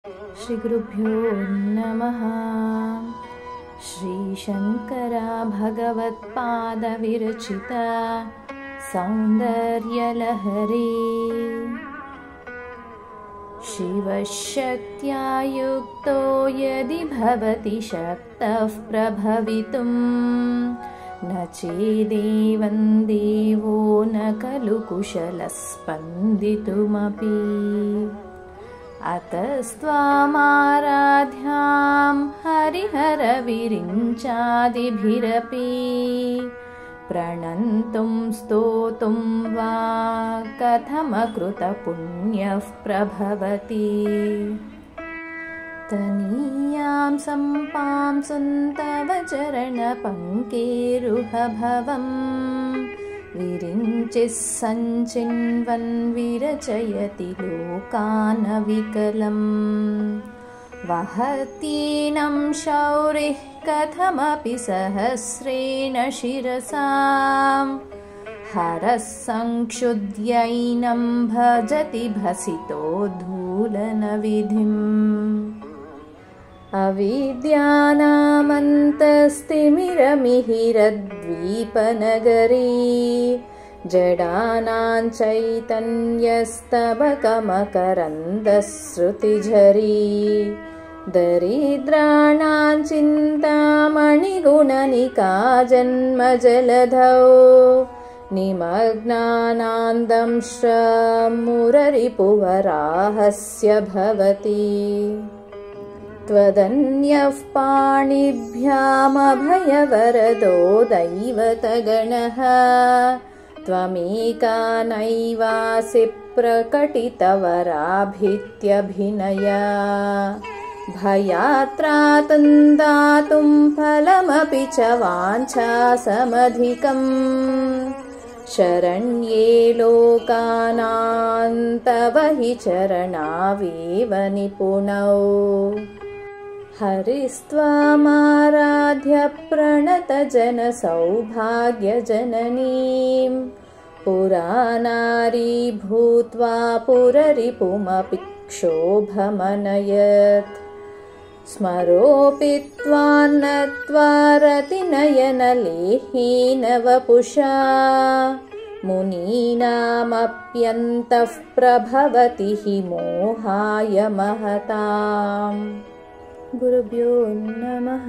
श्रीगुरुभ्यो नमः। श्रीशंकरा भगवत्पादविरचिता सौन्दर्यलहरी। शिवशक्त्या युक्तो यदि भवति शक्तः प्रभवितुं न चेदेवं देवो न खलु कुशलः स्पन्दितुमपि। अतस्त्वामाराध्यां हरिहरविरिञ्चादिभिरपि प्रणन्तुं स्तोतुं वा कथमकृतपुण्यः प्रभवति। तनीयां सम्पांसुं तव चरणपङ्केरुहभवम् विरिञ्चिः सञ्चिन्वन् विरचयति लोकानविकलम्। वहत्येनं शौरिः कथमपि सहस्रेण शिरसां हरः संक्षुद्यैनं भजति भसितोद्धूलनविधिम्। अविद्यानामन्तस्तिमिरमिहिरद्वीपनगरी जडानां चैतन्यस्तबकमकरन्दश्रुतिझरी दरिद्राणां चिन्तामणिगुणनिका जन्मजलधौ निमग्नानां दंश्रमुररिपुवराहस्य भवति। त्वदन्यः पाणिभ्यामभयवरदो दैवतगणः त्वमेका नैवासि प्रकटितवराभित्यभिनया। भयात्रातं दातुं फलमपि च वाञ्छासमधिकम् शरण्ये लोकानां तव हि चरणावेव निपुणौ। हरिस्त्वामाराध्य प्रणतजनसौभाग्यजननीं पुरानारी भूत्वा पुररिपुमपि क्षोभमनयत्। स्मरोऽपि त्वान्नत्वा रतिनयनलेहीन वपुषा मुनीनामप्यन्तः प्रभवति हि मोहाय महताम्। गुरुभ्यो नमः।